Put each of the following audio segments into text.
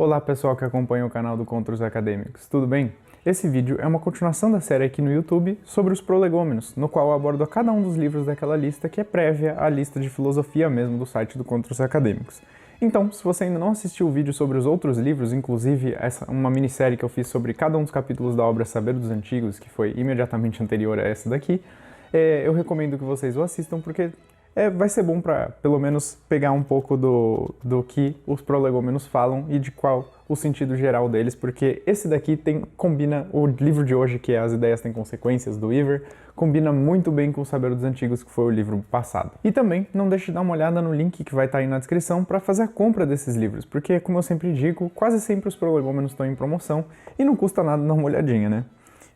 Olá pessoal que acompanha o canal do Contra os Acadêmicos, tudo bem? Esse vídeo é uma continuação da série aqui no YouTube sobre os prolegômenos, no qual eu abordo cada um dos livros daquela lista que é prévia à lista de filosofia mesmo do site do Contra os Acadêmicos. Então, se você ainda não assistiu o vídeo sobre os outros livros, inclusive uma minissérie que eu fiz sobre cada um dos capítulos da obra Saber dos Antigos, que foi imediatamente anterior a essa daqui, eu recomendo que vocês o assistam porque vai ser bom para, pelo menos, pegar um pouco do que os prolegômenos falam e de qual o sentido geral deles, porque esse daqui combina, o livro de hoje, que é As Ideias Têm Consequências, do Weaver, combina muito bem com o Saber dos Antigos, que foi o livro passado. E também, não deixe de dar uma olhada no link que vai estar aí na descrição para fazer a compra desses livros, porque, como eu sempre digo, quase sempre os prolegômenos estão em promoção e não custa nada dar uma olhadinha, né?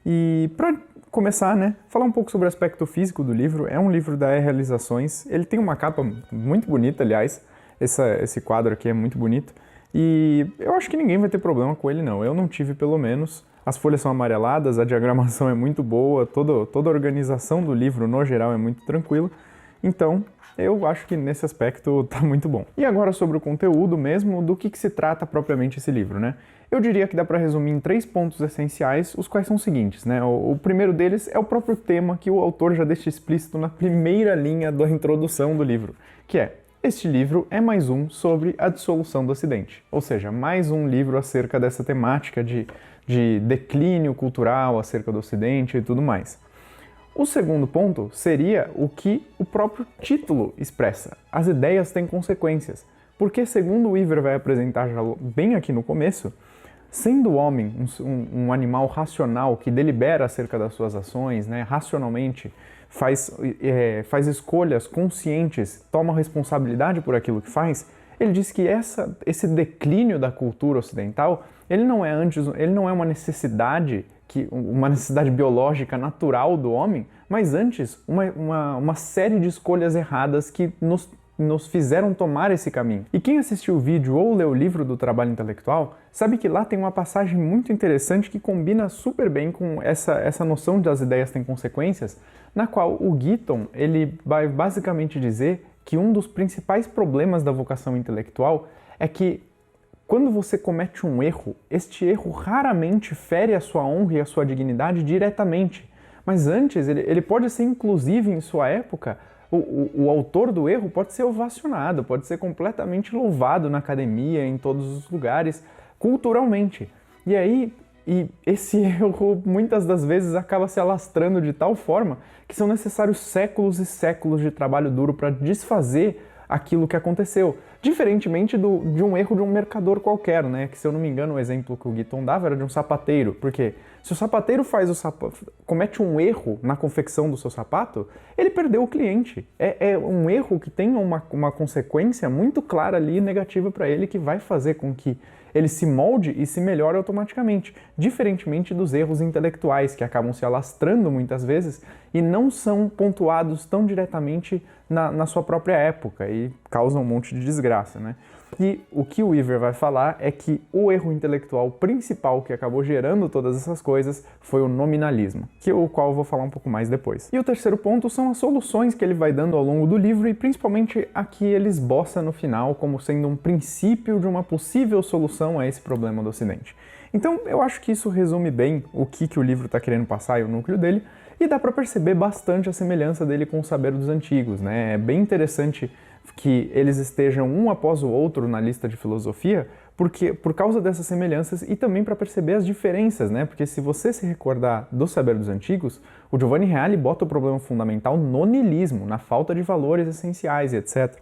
E para começar, falar um pouco sobre o aspecto físico do livro. É um livro da Realizações, ele tem uma capa muito bonita, aliás, esse quadro aqui é muito bonito, e eu acho que ninguém vai ter problema com ele não, eu não tive pelo menos. As folhas são amareladas, a diagramação é muito boa, toda a organização do livro no geral é muito tranquila, então eu acho que nesse aspecto tá muito bom. E agora sobre o conteúdo mesmo, do que se trata propriamente esse livro, Eu diria que dá para resumir em 3 pontos essenciais, os quais são os seguintes, O primeiro deles é o próprio tema que o autor já deixa explícito na primeira linha da introdução do livro, que é: este livro é mais um sobre a dissolução do Ocidente, ou seja, mais um livro acerca dessa temática de declínio cultural acerca do Ocidente e tudo mais. O segundo ponto seria o que o próprio título expressa: as ideias têm consequências, porque segundo o Weaver vai apresentar já bem aqui no começo, sendo o homem um animal racional que delibera acerca das suas ações, racionalmente, faz escolhas conscientes, toma responsabilidade por aquilo que faz, ele diz que esse declínio da cultura ocidental, ele não é uma necessidade biológica natural do homem, mas antes uma série de escolhas erradas que nos fizeram tomar esse caminho. E quem assistiu o vídeo ou leu o livro do Trabalho Intelectual sabe que lá tem uma passagem muito interessante que combina super bem com essa noção de as ideias têm consequências, na qual o Giton ele vai basicamente dizer que um dos principais problemas da vocação intelectual é que quando você comete um erro, este erro raramente fere a sua honra e a sua dignidade diretamente, mas antes ele pode ser, inclusive em sua época, o autor do erro pode ser ovacionado, pode ser completamente louvado na academia, em todos os lugares, culturalmente. E esse erro muitas das vezes acaba se alastrando de tal forma que são necessários séculos e séculos de trabalho duro para desfazer aquilo que aconteceu. Diferentemente de um erro de um mercador qualquer, que se eu não me engano o exemplo que o Giton dava era de um sapateiro, porque se o sapateiro comete um erro na confecção do seu sapato, ele perdeu o cliente. É um erro que tem uma consequência muito clara ali negativa para ele, que vai fazer com que ele se molde e se melhore automaticamente, diferentemente dos erros intelectuais que acabam se alastrando muitas vezes e não são pontuados tão diretamente na sua própria época e causam um monte de desgraça, E o que o Weaver vai falar é que o erro intelectual principal que acabou gerando todas essas coisas foi o nominalismo, o qual eu vou falar um pouco mais depois. E o terceiro ponto são as soluções que ele vai dando ao longo do livro e principalmente a que ele esboça no final como sendo um princípio de uma possível solução a esse problema do Ocidente. Então eu acho que isso resume bem o que o livro está querendo passar e o núcleo dele, e dá para perceber bastante a semelhança dele com o Saber dos Antigos, É bem interessante que eles estejam um após o outro na lista de filosofia, porque por causa dessas semelhanças e também para perceber as diferenças, Porque se você se recordar do Saber dos Antigos, o Giovanni Reale bota o problema fundamental no niilismo, na falta de valores essenciais e etc.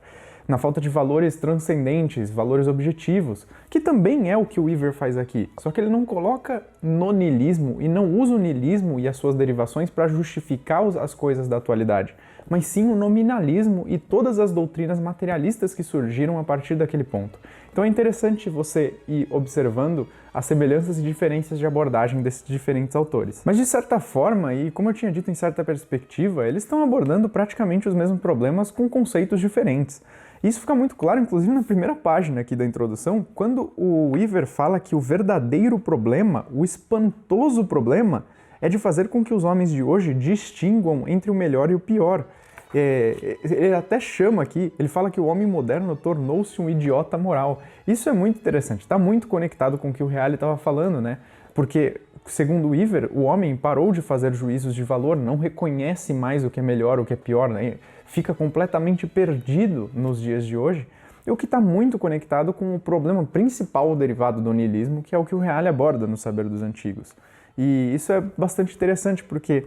Na falta de valores transcendentes, valores objetivos, que também é o que o Weaver faz aqui. Só que ele não coloca no niilismo e não usa o niilismo e as suas derivações para justificar as coisas da atualidade, mas sim o nominalismo e todas as doutrinas materialistas que surgiram a partir daquele ponto. Então é interessante você ir observando as semelhanças e diferenças de abordagem desses diferentes autores. Mas de certa forma, e como eu tinha dito em certa perspectiva, eles estão abordando praticamente os mesmos problemas com conceitos diferentes. Isso fica muito claro, inclusive, na primeira página aqui da introdução, quando o Weaver fala que o verdadeiro problema, o espantoso problema, é de fazer com que os homens de hoje distinguam entre o melhor e o pior. Ele até chama aqui, ele fala que o homem moderno tornou-se um idiota moral. Isso é muito interessante, está muito conectado com o que o Reale estava falando, né? Porque, segundo Weaver, o homem parou de fazer juízos de valor, não reconhece mais o que é melhor, o que é pior, né? Fica completamente perdido nos dias de hoje, o que está muito conectado com o problema principal derivado do niilismo, que é o que o Reale aborda no Saber dos Antigos. E isso é bastante interessante porque,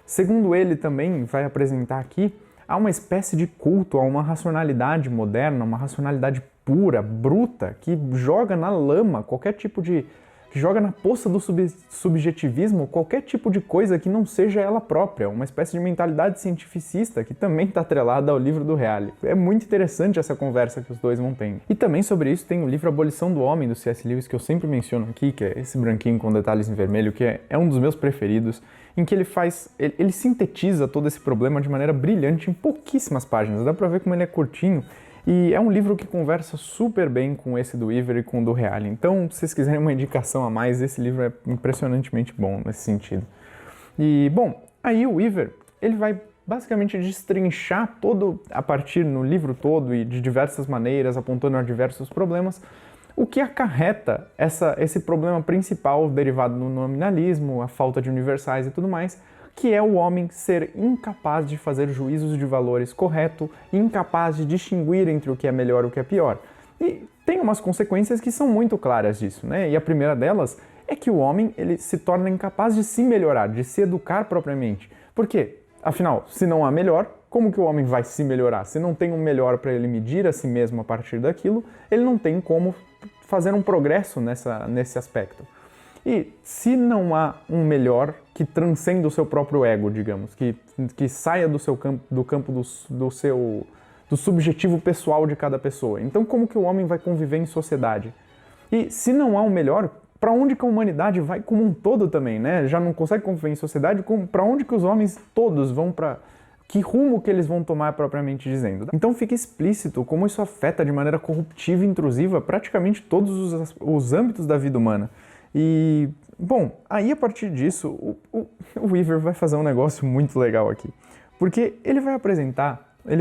segundo ele também vai apresentar aqui, há uma espécie de culto a uma racionalidade moderna, uma racionalidade pura, bruta, que joga na lama qualquer tipo de... que joga na poça do subjetivismo qualquer tipo de coisa que não seja ela própria, uma espécie de mentalidade cientificista que também está atrelada ao livro do Reale. É muito interessante essa conversa que os dois vão tendo. E também sobre isso tem o livro Abolição do Homem, do C.S. Lewis, que eu sempre menciono aqui, que é esse branquinho com detalhes em vermelho, que é um dos meus preferidos, em que ele sintetiza todo esse problema de maneira brilhante em pouquíssimas páginas. Dá pra ver como ele é curtinho. E é um livro que conversa super bem com esse do Weaver e com o do Reale. Então, se vocês quiserem uma indicação a mais, esse livro é impressionantemente bom nesse sentido. E, bom, aí o Weaver, ele vai basicamente destrinchar todo, a partir no livro todo e de diversas maneiras, apontando a diversos problemas, o que acarreta esse problema principal derivado do nominalismo, a falta de universais e tudo mais, que é o homem ser incapaz de fazer juízos de valores correto, incapaz de distinguir entre o que é melhor e o que é pior. E tem umas consequências que são muito claras disso, né? E a primeira delas é que o homem ele se torna incapaz de se melhorar, de se educar propriamente. Por quê? Afinal, se não há melhor, como que o homem vai se melhorar? Se não tem um melhor para ele medir a si mesmo a partir daquilo, ele não tem como fazer um progresso nesse aspecto. E se não há um melhor que transcenda o seu próprio ego, digamos, que saia do campo do subjetivo pessoal de cada pessoa, então como que o homem vai conviver em sociedade? E se não há um melhor, para onde que a humanidade vai como um todo também, né? Já não consegue conviver em sociedade, para onde que os homens todos vão para... Que rumo que eles vão tomar propriamente dizendo. Então fica explícito como isso afeta de maneira corruptiva e intrusiva praticamente todos os âmbitos da vida humana. E, bom, aí a partir disso, o Weaver vai fazer um negócio muito legal aqui. Porque ele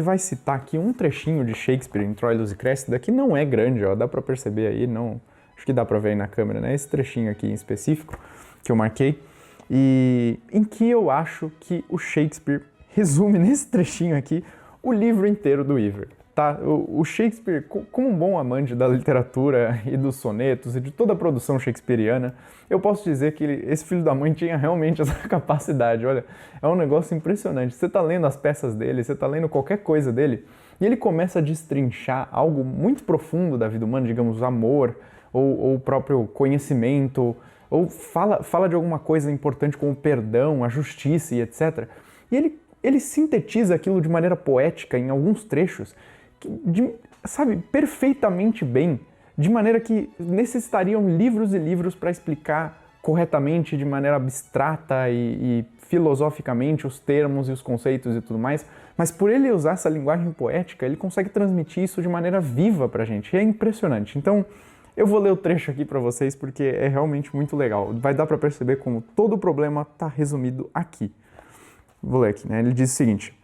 vai citar aqui um trechinho de Shakespeare em Troilus e Cressida, que não é grande, ó, dá pra perceber aí, não, acho que dá pra ver aí na câmera, né? Esse trechinho aqui em específico, que eu marquei, e em que eu acho que o Shakespeare resume nesse trechinho aqui o livro inteiro do Weaver. Tá? O Shakespeare, como um bom amante da literatura e dos sonetos e de toda a produção shakespeariana, eu posso dizer que esse filho da mãe tinha realmente essa capacidade. Olha, é um negócio impressionante. Você tá lendo as peças dele, você tá lendo qualquer coisa dele, e ele começa a destrinchar algo muito profundo da vida humana, digamos, amor, ou o próprio conhecimento, ou fala de alguma coisa importante como o perdão, a justiça e etc. E ele sintetiza aquilo de maneira poética em alguns trechos, sabe, perfeitamente bem, de maneira que necessitariam livros e livros para explicar corretamente, de maneira abstrata e filosoficamente os termos e os conceitos e tudo mais, mas por ele usar essa linguagem poética, ele consegue transmitir isso de maneira viva pra gente, e é impressionante. Então, eu vou ler o trecho aqui para vocês porque é realmente muito legal, vai dar para perceber como todo o problema está resumido aqui. Vou ler aqui, né? Ele diz o seguinte: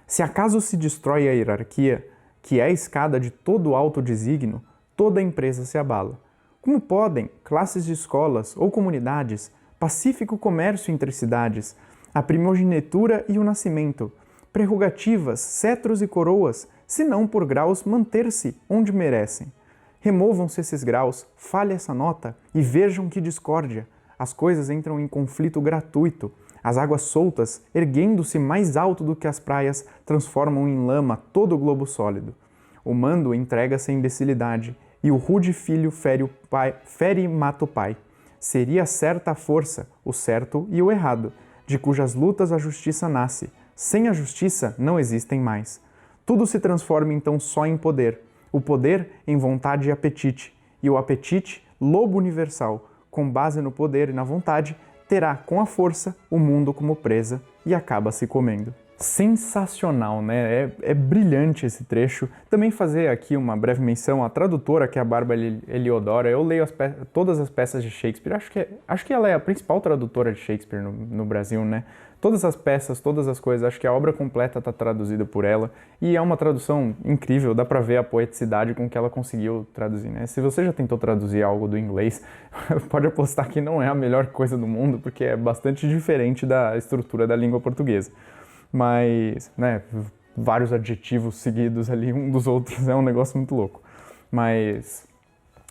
se acaso se destrói a hierarquia, que é a escada de todo alto desígnio, toda a empresa se abala. Como podem classes de escolas ou comunidades, pacífico comércio entre cidades, a primogenitura e o nascimento, prerrogativas, cetros e coroas, se não por graus manter-se onde merecem? Removam-se esses graus, falhe essa nota e vejam que discórdia. As coisas entram em conflito gratuito. As águas soltas, erguendo-se mais alto do que as praias, transformam em lama todo o globo sólido. O mando entrega-se à imbecilidade, e o rude filho fere e mata o pai. Seria certa a força, o certo e o errado, de cujas lutas a justiça nasce. Sem a justiça não existem mais. Tudo se transforma então só em poder. O poder em vontade e apetite, e o apetite, lobo universal, com base no poder e na vontade, terá com a força o mundo como presa e acaba se comendo. sensacional, né? É brilhante esse trecho. Também fazer aqui uma breve menção à tradutora, que é a Bárbara Eliodora. Eu leio todas as peças de Shakespeare. Acho que ela é a principal tradutora de Shakespeare no Brasil, né? Todas as peças, todas as coisas, acho que a obra completa está traduzida por ela. E é uma tradução incrível, dá pra ver a poeticidade com que ela conseguiu traduzir, né? Se você já tentou traduzir algo do inglês, pode apostar que não é a melhor coisa do mundo, porque é bastante diferente da estrutura da língua portuguesa. Mas, né, vários adjetivos seguidos ali, um dos outros, é um negócio muito louco. Mas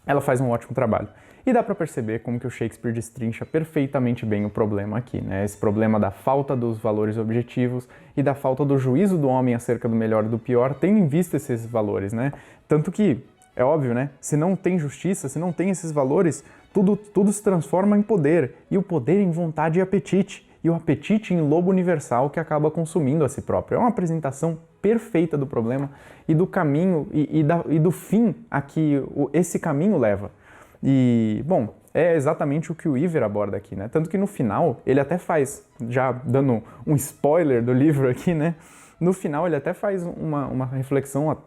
ela faz um ótimo trabalho. E dá pra perceber como que o Shakespeare destrincha perfeitamente bem o problema aqui, né? Esse problema da falta dos valores objetivos e da falta do juízo do homem acerca do melhor e do pior, tendo em vista esses valores, né? Tanto que, é óbvio, né? Se não tem justiça, se não tem esses valores, tudo se transforma em poder. E o poder em vontade e apetite. E o apetite em lobo universal que acaba consumindo a si próprio. É uma apresentação perfeita do problema e do caminho e do fim a que esse caminho leva. E, bom, é exatamente o que o Iver aborda aqui, né? Tanto que no final, ele até faz, já dando um spoiler do livro aqui, né? No final ele até faz uma reflexão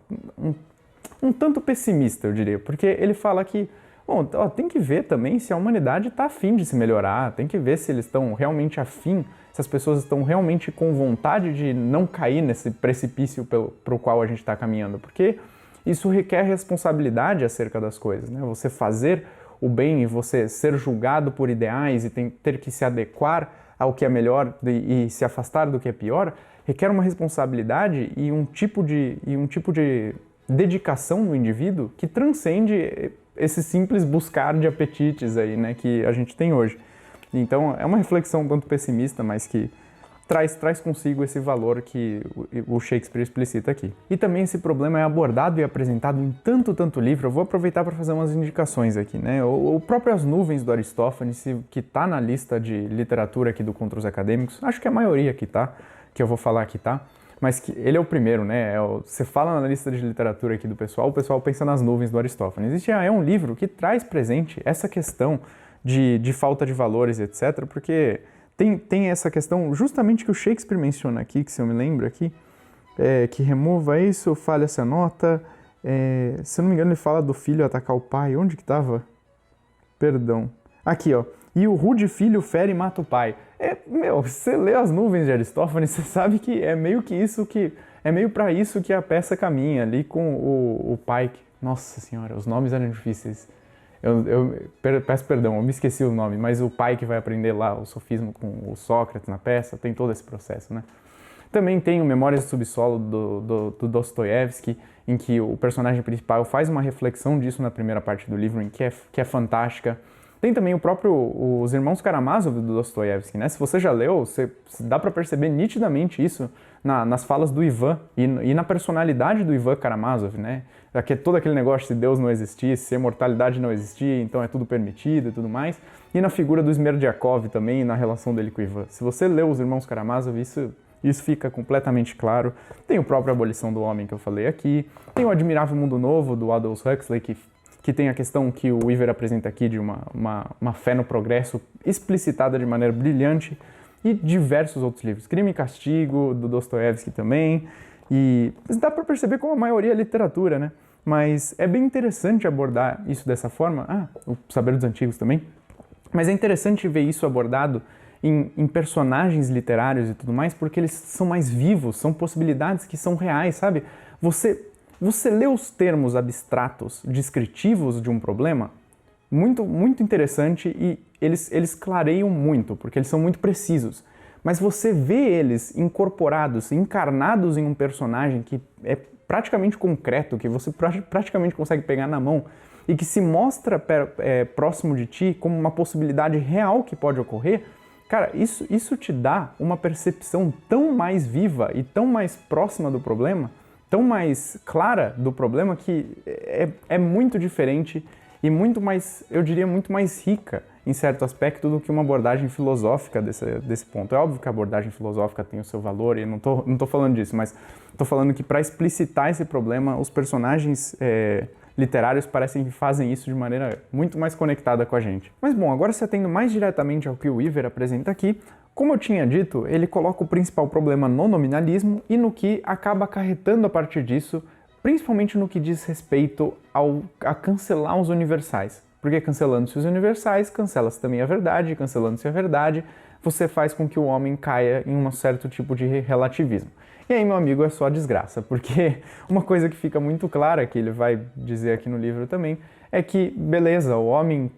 um tanto pessimista, eu diria. Porque ele fala que, bom, ó, tem que ver também se a humanidade está afim de se melhorar, tem que ver se eles estão realmente afim, se as pessoas estão realmente com vontade de não cair nesse precipício pelo qual a gente está caminhando. Porque isso requer responsabilidade acerca das coisas, né? Você fazer o bem e você ser julgado por ideais e ter que se adequar ao que é melhor e se afastar do que é pior, requer uma responsabilidade e um tipo de dedicação no indivíduo que transcende esse simples buscar de apetites aí, né, que a gente tem hoje. Então é uma reflexão um tanto pessimista, mas que traz consigo esse valor que o Shakespeare explicita aqui. E também esse problema é abordado e apresentado em tanto livro. Eu vou aproveitar para fazer umas indicações aqui, né? O próprio As Nuvens, do Aristófanes, que está na lista de literatura aqui do Contra os Acadêmicos, acho que a maioria aqui tá, que eu vou falar aqui tá, mas que ele é o primeiro, né? Você fala na lista de literatura aqui do pessoal, o pessoal pensa nas Nuvens do Aristófanes. E já é um livro que traz presente essa questão de falta de valores, etc., porque tem essa questão justamente que o Shakespeare menciona aqui, que se eu me lembro aqui, que remova isso, falha essa nota, se eu não me engano ele fala do filho atacar o pai, onde que estava? Perdão. Aqui, ó. E o rude filho fere e mata o pai. Você lê As Nuvens de Aristófanes, você sabe que é meio para isso que a peça caminha ali com o pai. Nossa senhora, os nomes eram difíceis. Eu peço perdão, eu me esqueci o nome, mas o pai que vai aprender lá o sofismo com o Sócrates na peça, tem todo esse processo, né? Também tem o Memórias do Subsolo do Dostoiévski, em que o personagem principal faz uma reflexão disso na primeira parte do livro, que é fantástica. Tem também os Irmãos Karamazov do Dostoiévski, né? Se você já leu, dá para perceber nitidamente isso nas falas do Ivan e na personalidade do Ivan Karamazov, né? Todo aquele negócio, se Deus não existisse, se a imortalidade não existia, então é tudo permitido e tudo mais. E na figura do Smerdyakov também, na relação dele com o Ivan. Se você leu Os Irmãos Karamazov, isso fica completamente claro. Tem o próprio Abolição do Homem que eu falei aqui. Tem o Admirável Mundo Novo, do Aldous Huxley, que tem a questão que o Iver apresenta aqui de uma fé no progresso explicitada de maneira brilhante, e diversos outros livros. Crime e Castigo, do Dostoiévski também, e dá para perceber como a maioria é literatura, né? Mas é bem interessante abordar isso dessa forma. O Saber dos Antigos também. Mas é interessante ver isso abordado em personagens literários e tudo mais, porque eles são mais vivos, são possibilidades que são reais, sabe? Você lê os termos abstratos, descritivos de um problema, muito interessante, e eles clareiam muito, porque eles são muito precisos. Mas você vê eles incorporados, encarnados em um personagem que é praticamente concreto, que você praticamente consegue pegar na mão e que se mostra próximo de ti como uma possibilidade real que pode ocorrer. Cara, isso te dá uma percepção tão mais viva e tão mais próxima do problema, tão mais clara do problema, que é muito diferente e muito mais, eu diria, muito mais rica em certo aspecto do que uma abordagem filosófica desse ponto. É óbvio que a abordagem filosófica tem o seu valor, e não tô falando disso, mas tô falando que para explicitar esse problema, os personagens literários parecem que fazem isso de maneira muito mais conectada com a gente. Mas bom, agora se atendo mais diretamente ao que o Iver apresenta aqui, Como eu tinha dito, ele coloca o principal problema no nominalismo e no que acaba acarretando a partir disso, principalmente no que diz respeito a cancelar os universais. Porque cancelando-se os universais, cancela-se também a verdade, cancelando-se a verdade, você faz com que o homem caia em um certo tipo de relativismo. E aí, meu amigo, é só desgraça, porque uma coisa que fica muito clara, que ele vai dizer aqui no livro também, é que, beleza, o homem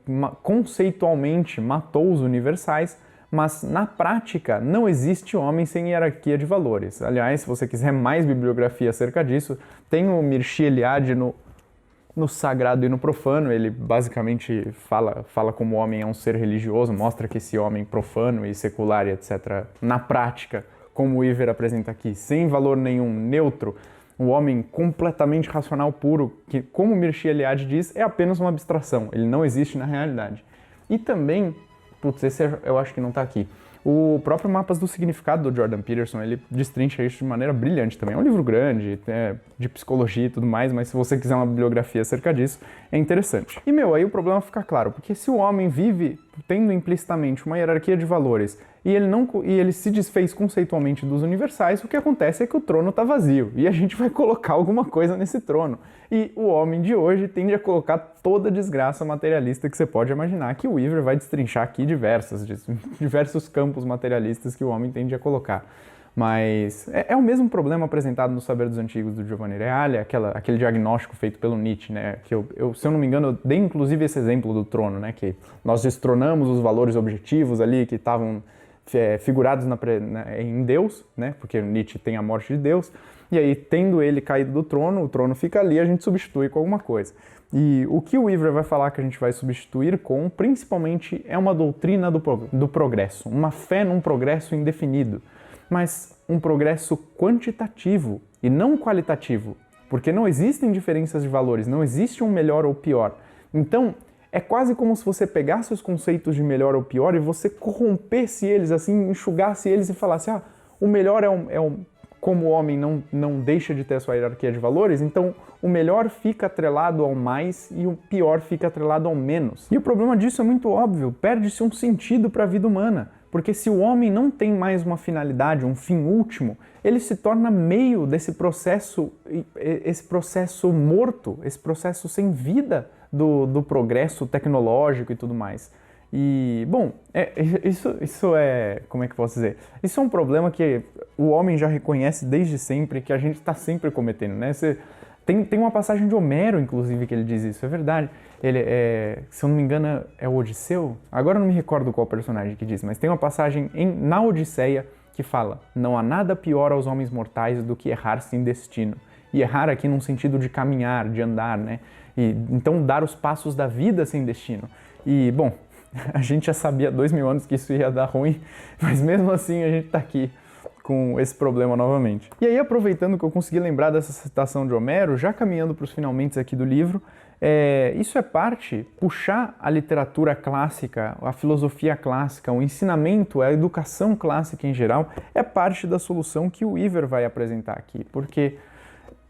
conceitualmente matou os universais, mas na prática não existe homem sem hierarquia de valores. Aliás, se você quiser mais bibliografia acerca disso, tem o Mircea Eliade no Sagrado e no Profano. Ele basicamente fala como o homem é um ser religioso, mostra que esse homem profano e secular e etc., na prática, como o Iver apresenta aqui, sem valor nenhum, neutro, o homem completamente racional puro, que, como Mircea Eliade diz, é apenas uma abstração, ele não existe na realidade. E também, putz, esse eu acho que não está aqui, o próprio Mapas do Significado do Jordan Peterson, ele destrincha isso de maneira brilhante também. É um livro grande, de psicologia e tudo mais, mas se você quiser uma bibliografia acerca disso, é interessante. E, aí o problema fica claro, porque se o homem vive tendo implicitamente uma hierarquia de valores e ele se desfez conceitualmente dos universais, o que acontece é que o trono está vazio e a gente vai colocar alguma coisa nesse trono. E o homem de hoje tende a colocar toda a desgraça materialista que você pode imaginar, que o Weaver vai destrinchar aqui diversos campos materialistas que o homem tende a colocar. Mas é o mesmo problema apresentado no Saber dos Antigos do Giovanni Reale, aquele diagnóstico feito pelo Nietzsche, né? Que se eu não me engano, eu dei inclusive esse exemplo do trono, né? Que nós destronamos os valores objetivos ali que estavam figurados em Deus, né? Porque Nietzsche tem a morte de Deus, e aí, tendo ele caído do trono, o trono fica ali, a gente substitui com alguma coisa. E o que o Weaver vai falar que a gente vai substituir com, principalmente, é uma doutrina do progresso, uma fé num progresso indefinido, mas um progresso quantitativo e não qualitativo, porque não existem diferenças de valores, não existe um melhor ou pior. Então, é quase como se você pegasse os conceitos de melhor ou pior e você corrompesse eles, assim, enxugasse eles e falasse, o melhor como o homem não deixa de ter a sua hierarquia de valores, então o melhor fica atrelado ao mais e o pior fica atrelado ao menos. E o problema disso é muito óbvio, perde-se um sentido para a vida humana, porque se o homem não tem mais uma finalidade, um fim último, ele se torna meio desse processo, esse processo morto, esse processo sem vida do progresso tecnológico e tudo mais. E, bom, isso é, como é que eu posso dizer? Isso é um problema que o homem já reconhece desde sempre, que a gente está sempre cometendo, né? Tem uma passagem de Homero, inclusive, que ele diz isso, é verdade. Ele se eu não me engano, é o Odisseu? Agora eu não me recordo qual personagem que diz, mas tem uma passagem na Odisseia que fala: não há nada pior aos homens mortais do que errar sem destino. E errar aqui num sentido de caminhar, de andar, né? E, então dar os passos da vida sem destino. E, bom, a gente já sabia há 2000 anos que isso ia dar ruim, mas mesmo assim a gente está aqui com esse problema novamente. E aí, aproveitando que eu consegui lembrar dessa citação de Homero, já caminhando para os finalmente aqui do livro, isso é parte, puxar a literatura clássica, a filosofia clássica, o ensinamento, a educação clássica em geral, é parte da solução que o Weaver vai apresentar aqui, porque,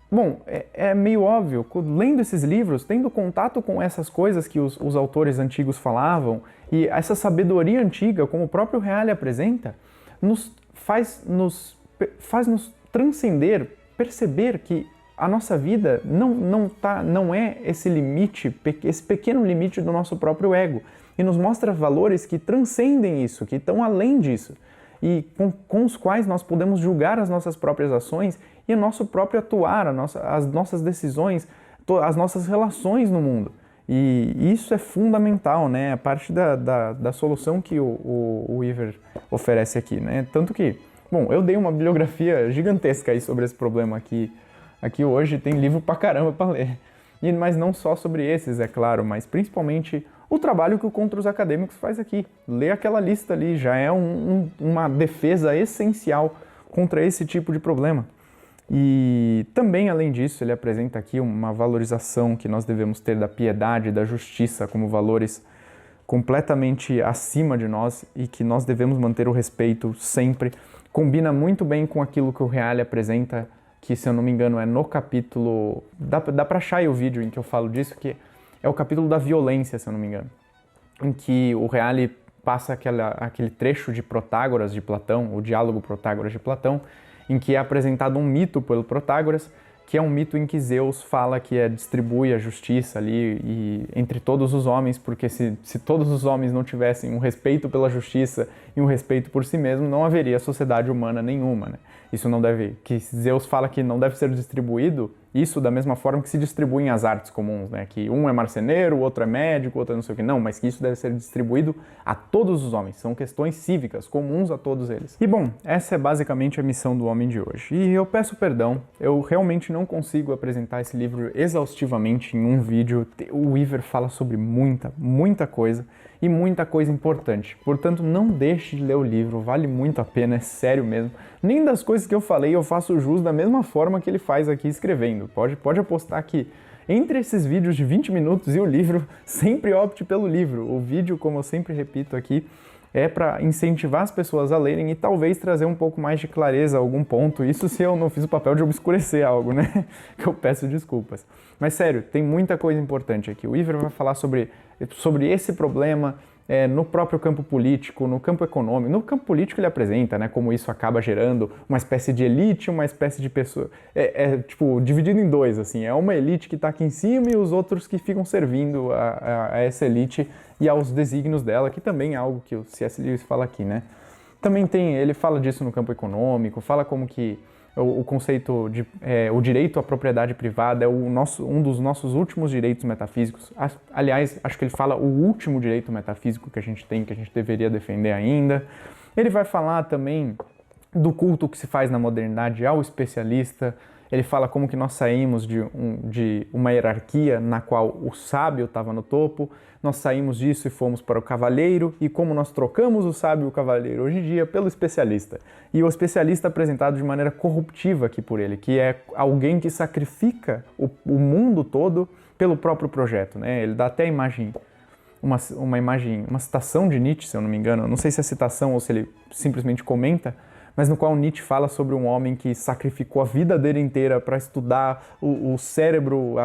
bom, é meio óbvio, lendo esses livros, tendo contato com essas coisas que os autores antigos falavam, e essa sabedoria antiga, como o próprio Reale apresenta, faz nos transcender, perceber que a nossa vida não é esse limite, esse pequeno limite do nosso próprio ego, e nos mostra valores que transcendem isso, que estão além disso, e com os quais nós podemos julgar as nossas próprias ações e o nosso próprio atuar, as nossas decisões, as nossas relações no mundo. E isso é fundamental, né? É parte da solução que o Weaver oferece aqui, né? Tanto que, bom, eu dei uma bibliografia gigantesca aí sobre esse problema aqui hoje, tem livro pra caramba pra ler. Mas não só sobre esses, é claro, mas principalmente o trabalho que o Contra os Acadêmicos faz aqui. Ler aquela lista ali já é uma defesa essencial contra esse tipo de problema. E também, além disso, ele apresenta aqui uma valorização que nós devemos ter da piedade e da justiça como valores completamente acima de nós e que nós devemos manter o respeito sempre. Combina muito bem com aquilo que o Reale apresenta, que, se eu não me engano, é no capítulo... Dá pra achar aí o vídeo em que eu falo disso, que é o capítulo da violência, se eu não me engano, em que o Reale passa aquele trecho de Protágoras de Platão, o diálogo Protágoras de Platão, em que é apresentado um mito pelo Protágoras, que é um mito em que Zeus fala que distribui a justiça ali entre todos os homens, porque se todos os homens não tivessem um respeito pela justiça e um respeito por si mesmo, não haveria sociedade humana nenhuma, né? Isso não deve, que Zeus fala que não deve ser distribuído, isso da mesma forma que se distribuem as artes comuns, né? Que um é marceneiro, o outro é médico, o outro é não sei o que, não, mas que isso deve ser distribuído a todos os homens, são questões cívicas, comuns a todos eles. E bom, essa é basicamente a missão do homem de hoje. E eu peço perdão, eu realmente não consigo apresentar esse livro exaustivamente em um vídeo, o Weaver fala sobre muita coisa, e muita coisa importante. Portanto, não deixe de ler o livro, vale muito a pena, é sério mesmo. Nem das coisas que eu falei eu faço jus da mesma forma que ele faz aqui escrevendo. Pode apostar que entre esses vídeos de 20 minutos e o livro, sempre opte pelo livro. O vídeo, como eu sempre repito aqui, é para incentivar as pessoas a lerem e talvez trazer um pouco mais de clareza a algum ponto. Isso se eu não fiz o papel de obscurecer algo, né? Que eu peço desculpas. Mas sério, tem muita coisa importante aqui. O Weaver vai falar sobre esse problema no próprio campo político, no campo econômico. No campo político ele apresenta, né, como isso acaba gerando uma espécie de elite, uma espécie de pessoa... tipo, dividido em dois, assim. É uma elite que está aqui em cima e os outros que ficam servindo a essa elite e aos desígnios dela, que também é algo que o C.S. Lewis fala aqui, né? Também ele fala disso no campo econômico, fala como que o conceito de o direito à propriedade privada é um dos nossos últimos direitos metafísicos. Aliás, acho que ele fala o último direito metafísico que a gente tem, que a gente deveria defender ainda. Ele vai falar também do culto que se faz na modernidade ao especialista. Ele fala como que nós saímos de uma hierarquia na qual o sábio estava no topo, nós saímos disso e fomos para o cavalheiro, e como nós trocamos o sábio e o cavalheiro hoje em dia pelo especialista. E o especialista apresentado de maneira corruptiva aqui por ele, que é alguém que sacrifica o mundo todo pelo próprio projeto, né? Ele dá até a imagem, uma citação de Nietzsche, se eu não me engano, não sei se é citação ou se ele simplesmente comenta, mas no qual Nietzsche fala sobre um homem que sacrificou a vida dele inteira para estudar o cérebro,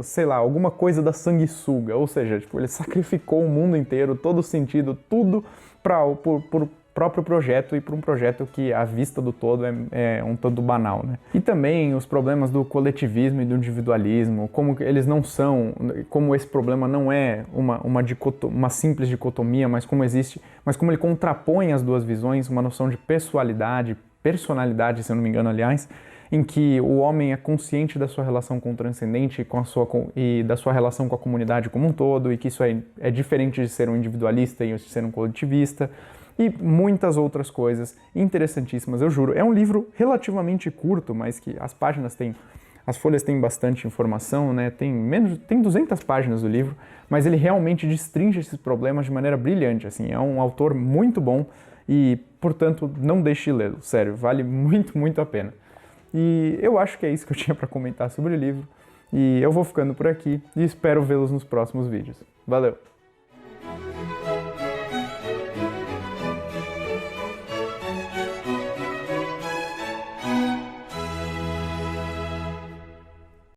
sei lá, alguma coisa da sanguessuga, ou seja, tipo, ele sacrificou o mundo inteiro, todo o sentido, tudo por próprio projeto e para um projeto que à vista do todo é um tanto banal, né? E também os problemas do coletivismo e do individualismo, como eles não são, como esse problema não é uma simples dicotomia, mas como ele contrapõe as duas visões, uma noção de personalidade, se eu não me engano, aliás, em que o homem é consciente da sua relação com o transcendente e da sua relação com a comunidade como um todo, e que isso é diferente de ser um individualista e de ser um coletivista, e muitas outras coisas interessantíssimas, eu juro. É um livro relativamente curto, mas que as folhas têm bastante informação, né? Tem 200 páginas do livro, mas ele realmente destrincha esses problemas de maneira brilhante, assim. É um autor muito bom e, portanto, não deixe de lê-lo, sério, vale muito a pena. E eu acho que é isso que eu tinha para comentar sobre o livro, e eu vou ficando por aqui e espero vê-los nos próximos vídeos. Valeu!